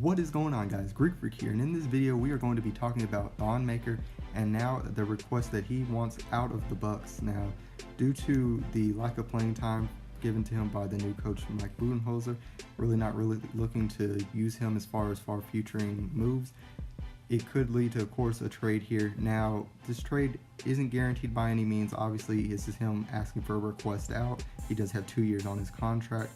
What is going on, guys? Greek Freak here, and in this video we are going to be talking about Thon Maker and now the request that he wants out of the Bucks. Now, due to the lack of playing time given to him by the new coach Mike Budenholzer, not really looking to use him as far futuring moves, it could lead to, of course, a trade here. Now, this trade isn't guaranteed by any means. Obviously, this is him asking for a request out. He does have 2 years on his contract,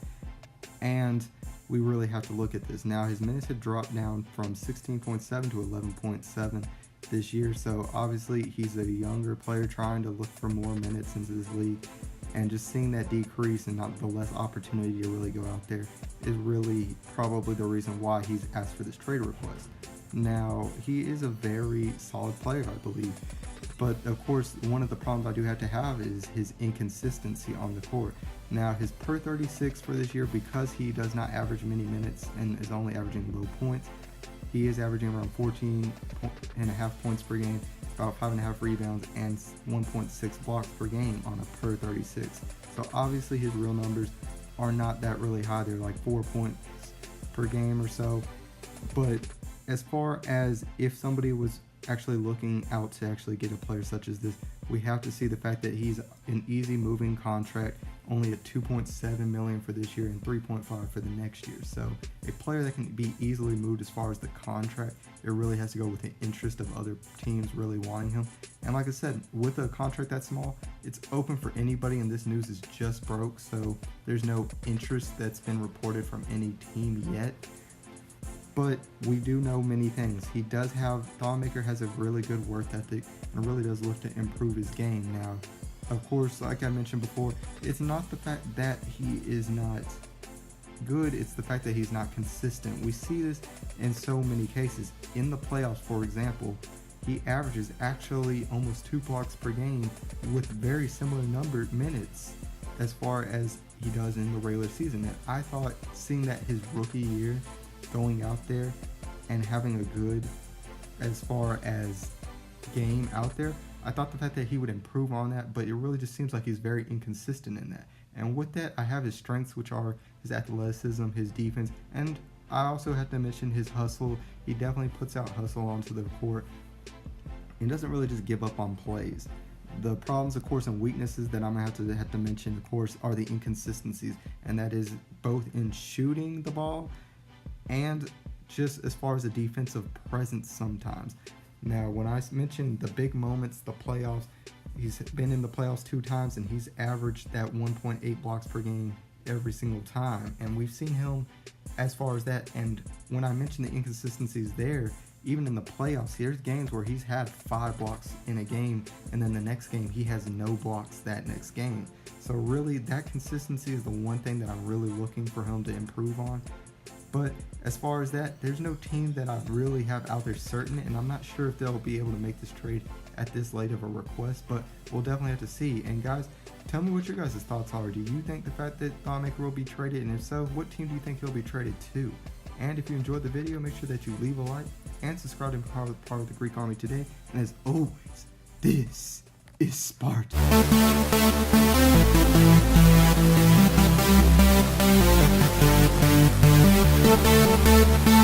and we really have to look at this. Now, his minutes have dropped down from 16.7 to 11.7 this year, so obviously he's a younger player trying to look for more minutes into this league, and just seeing that decrease and not the less opportunity to really go out there is really probably the reason why he's asked for this trade request. Now, he is a very solid player, I believe, but of course one of the problems I do have to have is his inconsistency on the court. Now, his per 36 for this year, because he does not average many minutes and is only averaging low points, he is averaging around 14.5 points per game, about 5.5 rebounds, and 1.6 blocks per game on a per 36. So obviously his real numbers are not that really high. They're like 4 points per game or so. But as far as if somebody was actually looking out to actually get a player such as this, we have to see the fact that he's an easy moving contract, only at $2.7 million for this year and $3.5 for the next year. So a player that can be easily moved as far as the contract, it really has to go with the interest of other teams really wanting him. And like I said, with a contract that small, it's open for anybody, and this news is just broke, so there's no interest that's been reported from any team yet. But we do know many things. He does have, Thon Maker has a really good work ethic and really does look to improve his game. Now, of course, like I mentioned before, it's not the fact that he is not good, it's the fact that he's not consistent. We see this in so many cases. In the playoffs, for example, he averages actually almost 2 blocks per game with very similar numbered minutes as far as he does in the regular season. And I thought seeing that his rookie year, going out there and having a good as far as game out there, I thought the fact that he would improve on that, but it really just seems like he's very inconsistent in that. And with that, I have his strengths, which are his athleticism, his defense, and I also have to mention his hustle. He definitely puts out hustle onto the court. He doesn't really just give up on plays. The problems, of course, and weaknesses that I'm gonna have to mention, of course, are the inconsistencies, and that is both in shooting the ball and just as far as a defensive presence sometimes. Now, when I mentioned the big moments, the playoffs, he's been in the playoffs 2 times and he's averaged that 1.8 blocks per game every single time. And we've seen him as far as that. And when I mentioned the inconsistencies there, even in the playoffs, there's games where he's had 5 blocks in a game, and then the next game he has no blocks that next game. So really, that consistency is the one thing that I'm really looking for him to improve on. But as far as that, there's no team that I really have out there certain, and I'm not sure if they'll be able to make this trade at this late of a request, but we'll definitely have to see. And guys, tell me what your guys' thoughts are. Do you think the fact that Thon Maker will be traded, and if so, what team do you think he'll be traded to? And if you enjoyed the video, make sure that you leave a like and subscribe to become part of the Greek Army today. And as always, this is Sparta. We'll be right back.